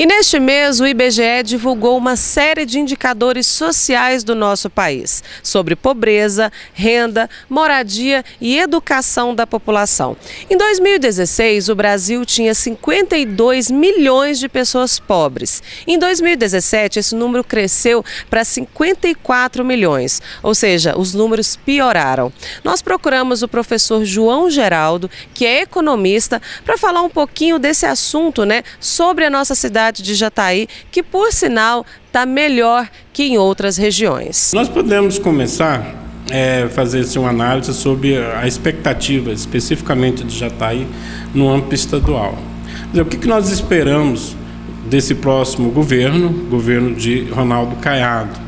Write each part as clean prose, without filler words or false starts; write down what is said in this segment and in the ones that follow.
E neste mês, o IBGE divulgou uma série de indicadores sociais do nosso país, sobre pobreza, renda, moradia e educação da população. Em 2016, o Brasil tinha 52 milhões de pessoas pobres. Em 2017, esse número cresceu para 54 milhões, ou seja, os números pioraram. Nós procuramos o professor João Geraldo, que é economista, para falar um pouquinho desse assunto, sobre a nossa cidade de Jataí, que por sinal está melhor que em outras regiões. Nós podemos começar a fazer uma análise sobre a expectativa especificamente de Jataí no âmbito estadual. O que nós esperamos desse próximo governo de Ronaldo Caiado?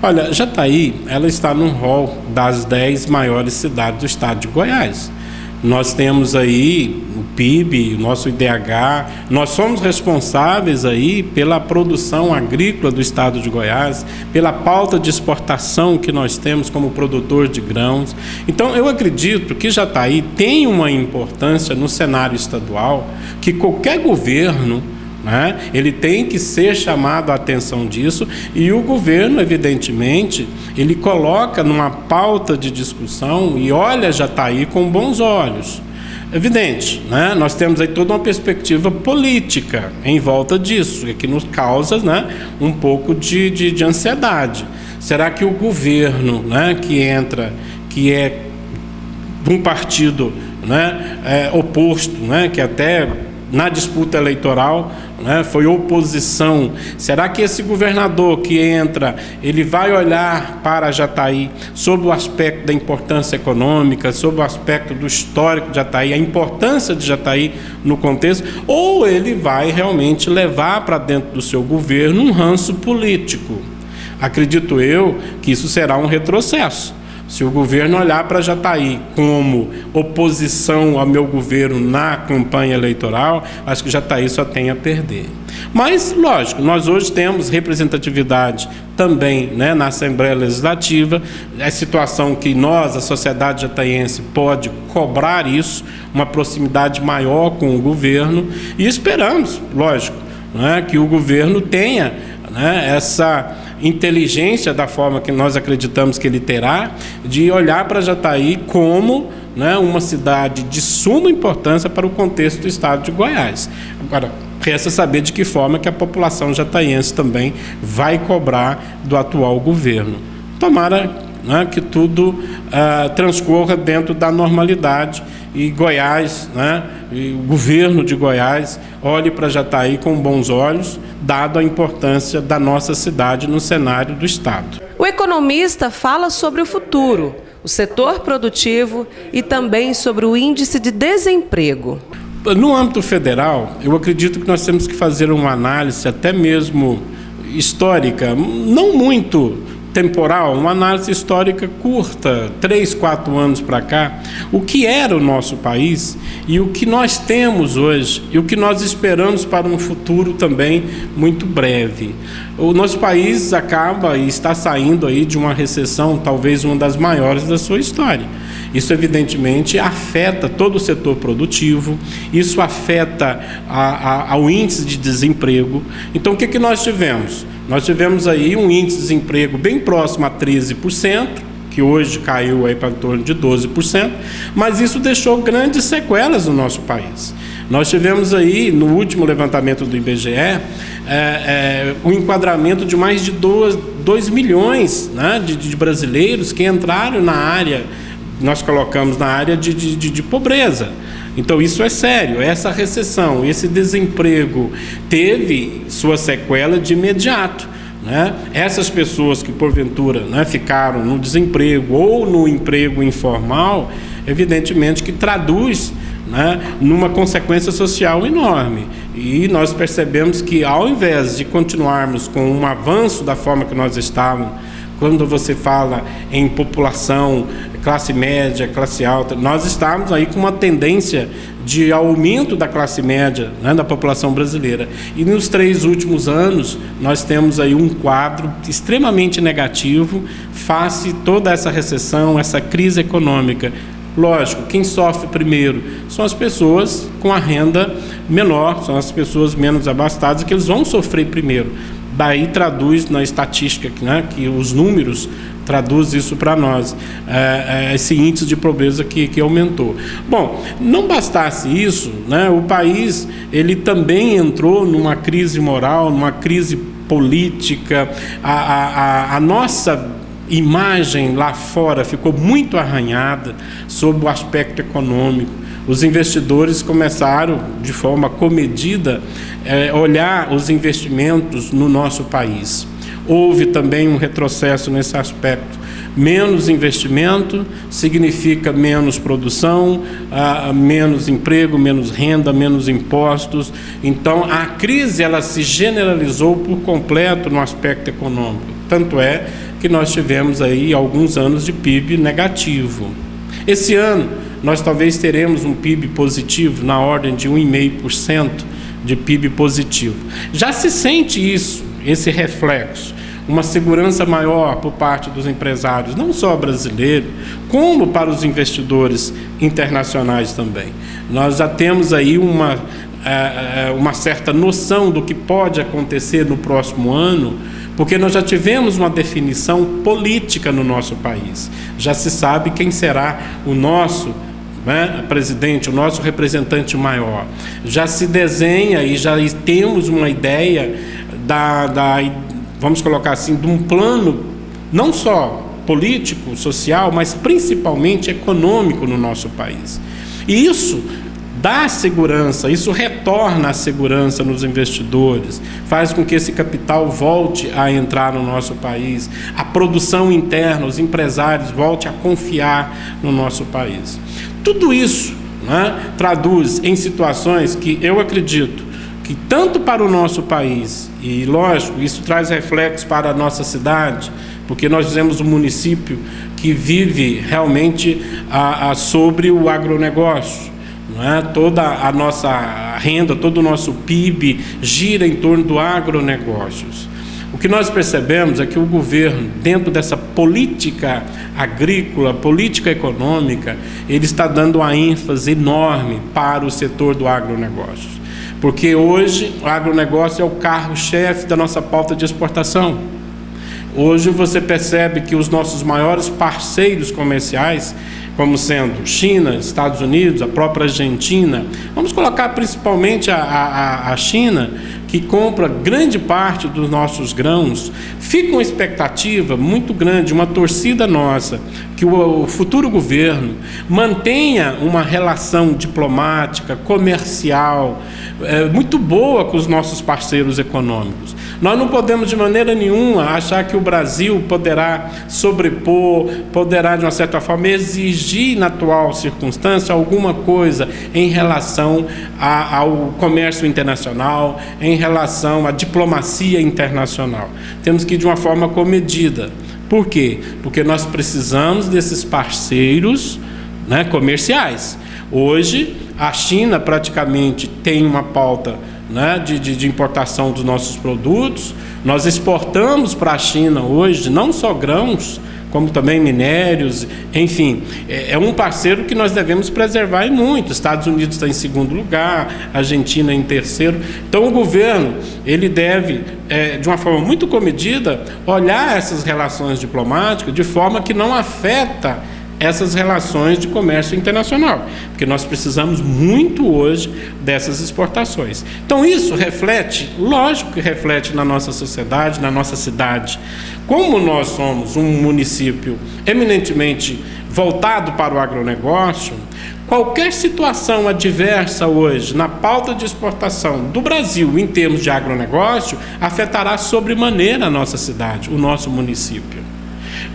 Olha, Jataí, ela está no rol das 10 maiores cidades do estado de Goiás. Nós temos aí o PIB, o nosso IDH, nós somos responsáveis aí pela produção agrícola do estado de Goiás, pela pauta de exportação que nós temos como produtor de grãos. Então, eu acredito que Jataí tem uma importância no cenário estadual, que qualquer governo, ele tem que ser chamado a atenção disso, e o governo, evidentemente, ele coloca numa pauta de discussão e olha Jataí com bons olhos. Evidente, nós temos aí toda uma perspectiva política em volta disso, que nos causa um pouco de ansiedade. Será que o governo que entra, que é de um partido oposto, que até na disputa eleitoral foi oposição, será que esse governador que entra, ele vai olhar para Jataí sob o aspecto da importância econômica, sob o aspecto do histórico de Jataí, a importância de Jataí no contexto, ou ele vai realmente levar para dentro do seu governo um ranço político? Acredito eu que isso será um retrocesso. Se o governo olhar para Jataí como oposição ao meu governo na campanha eleitoral, acho que Jataí só tem a perder. Mas, lógico, nós hoje temos representatividade também na Assembleia Legislativa, é situação que nós, a sociedade jataiense, pode cobrar isso, uma proximidade maior com o governo, e esperamos, lógico, que o governo tenha essa inteligência, da forma que nós acreditamos que ele terá, de olhar para Jataí como uma cidade de suma importância para o contexto do estado de Goiás. Agora, resta saber de que forma que a população jataiense também vai cobrar do atual governo. Tomara que tudo transcorra dentro da normalidade e Goiás, e o governo de Goiás olhe para Jataí com bons olhos, dado a importância da nossa cidade no cenário do estado. O economista fala sobre o futuro, o setor produtivo e também sobre o índice de desemprego. No âmbito federal, eu acredito que nós temos que fazer uma análise até mesmo histórica, não muito temporal, uma análise histórica curta, 3, 4 anos para cá, o que era o nosso país e o que nós temos hoje e o que nós esperamos para um futuro também muito breve. O nosso país acaba e está saindo aí de uma recessão, talvez uma das maiores da sua história. Isso, evidentemente, afeta todo o setor produtivo, isso afeta ao índice de desemprego. Então, o que nós tivemos? Nós tivemos aí um índice de desemprego bem próximo a 13%, que hoje caiu aí para em torno de 12%, mas isso deixou grandes sequelas no nosso país. Nós tivemos aí, no último levantamento do IBGE, o enquadramento de mais de 2 milhões de brasileiros que entraram na área, nós colocamos na área de pobreza. Então, isso é sério, essa recessão, esse desemprego teve sua sequela de imediato. Essas pessoas que, porventura, ficaram no desemprego ou no emprego informal, evidentemente que traduz numa consequência social enorme. E nós percebemos que, ao invés de continuarmos com um avanço da forma que nós estávamos, quando você fala em população, classe média, classe alta, nós estamos aí com uma tendência de aumento da classe média da população brasileira. E nos 3 últimos anos, nós temos aí um quadro extremamente negativo face a toda essa recessão, essa crise econômica Lógico, quem sofre primeiro são as pessoas com a renda menor, são as pessoas menos abastadas, que eles vão sofrer primeiro. Daí traduz na estatística, né, que os números traduzem isso para nós, esse índice de pobreza que aumentou. Bom, não bastasse isso, né, o país ele também entrou numa crise moral, numa crise política, a nossa imagem lá fora ficou muito arranhada sob o aspecto econômico. Os investidores começaram, de forma comedida, olhar os investimentos no nosso país. Houve também um retrocesso nesse aspecto. Menos investimento significa menos produção, menos emprego, menos renda, menos impostos. Então, a crise ela se generalizou por completo no aspecto econômico. Tanto é que nós tivemos aí alguns anos de PIB negativo. Esse ano, nós talvez teremos um PIB positivo na ordem de 1,5% de PIB positivo. Já se sente isso, esse reflexo, uma segurança maior por parte dos empresários, não só brasileiros, como para os investidores internacionais também. Nós já temos aí uma certa noção do que pode acontecer no próximo ano, porque nós já tivemos uma definição política no nosso país. Já se sabe quem será o nosso presidente, o nosso representante maior. Já se desenha e já temos uma ideia vamos colocar assim, de um plano não só político, social, mas principalmente econômico no nosso país. E isso dá segurança, isso retorna a segurança nos investidores, faz com que esse capital volte a entrar no nosso país, a produção interna, os empresários voltem a confiar no nosso país. Tudo isso, né, traduz em situações que eu acredito que tanto para o nosso país, e lógico, isso traz reflexos para a nossa cidade, porque nós temos um município que vive realmente sobre o agronegócio. Toda a nossa renda, todo o nosso PIB gira em torno do agronegócios. O que nós percebemos é que o governo, dentro dessa política agrícola, política econômica, ele está dando uma ênfase enorme para o setor do agronegócio. Porque hoje o agronegócio é o carro-chefe da nossa pauta de exportação. Hoje você percebe que os nossos maiores parceiros comerciais, como sendo China, Estados Unidos, a própria Argentina, vamos colocar principalmente a China, que compra grande parte dos nossos grãos, fica uma expectativa muito grande, uma torcida nossa, que o futuro governo mantenha uma relação diplomática, comercial, muito boa com os nossos parceiros econômicos. Nós não podemos de maneira nenhuma achar que o Brasil poderá sobrepor, poderá de uma certa forma exigir na atual circunstância alguma coisa em relação ao comércio internacional, em relação à diplomacia internacional. Temos que ir de uma forma comedida. Por quê? Porque nós precisamos desses parceiros, né, comerciais. Hoje, a China praticamente tem uma pauta, né, de importação dos nossos produtos. Nós exportamos para a China hoje não só grãos, como também minérios, enfim, é um parceiro que nós devemos preservar e muito. Estados Unidos está em segundo lugar, Argentina em terceiro. Então o governo, ele deve, de uma forma muito comedida, olhar essas relações diplomáticas de forma que não afeta essas relações de comércio internacional, porque nós precisamos muito hoje dessas exportações. Então isso reflete, lógico que reflete na nossa sociedade, na nossa cidade. Como nós somos um município eminentemente voltado para o agronegócio, qualquer situação adversa hoje na pauta de exportação do Brasil em termos de agronegócio afetará sobremaneira a nossa cidade, o nosso município.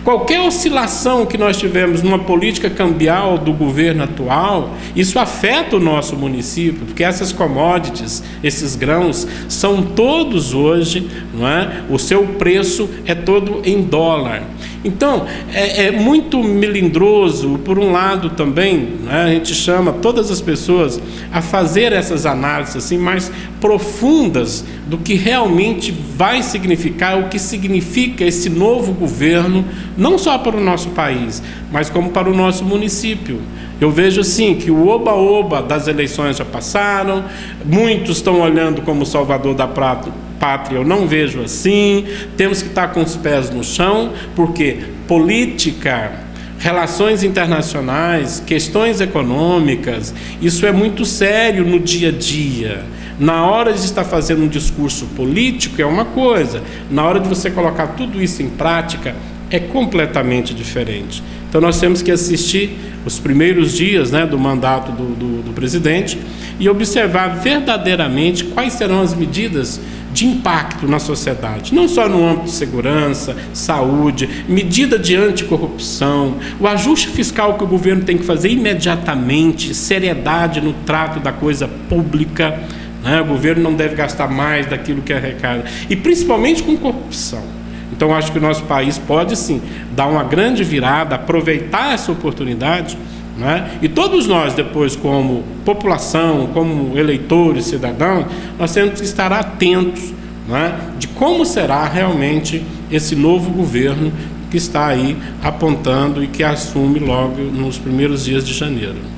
Qualquer oscilação que nós tivermos numa política cambial do governo atual, isso afeta o nosso município, porque essas commodities, esses grãos, são todos hoje, não é? O seu preço é todo em dólar. Então, é muito melindroso, por um lado também, né, a gente chama todas as pessoas a fazer essas análises assim, mais profundas do que realmente vai significar, o que significa esse novo governo, não só para o nosso país, mas como para o nosso município. Eu vejo assim que o oba-oba das eleições já passaram, muitos estão olhando como salvador da pátria, eu não vejo assim. Temos que estar com os pés no chão, porque política, relações internacionais, questões econômicas, isso é muito sério no dia a dia. Na hora de estar fazendo um discurso político é uma coisa, na hora de você colocar tudo isso em prática é completamente diferente. Então nós temos que assistir os primeiros dias, né, do mandato do presidente e observar verdadeiramente quais serão as medidas de impacto na sociedade, não só no âmbito de segurança, saúde, medida de anticorrupção, o ajuste fiscal que o governo tem que fazer imediatamente, seriedade no trato da coisa pública, né? O governo não deve gastar mais daquilo que arrecada, e principalmente com corrupção. Então, acho que o nosso país pode, sim, dar uma grande virada, aproveitar essa oportunidade, né? E todos nós, depois, como população, como eleitores, cidadãos, nós temos que estar atentos, né, de como será realmente esse novo governo que está aí apontando e que assume logo nos primeiros dias de janeiro.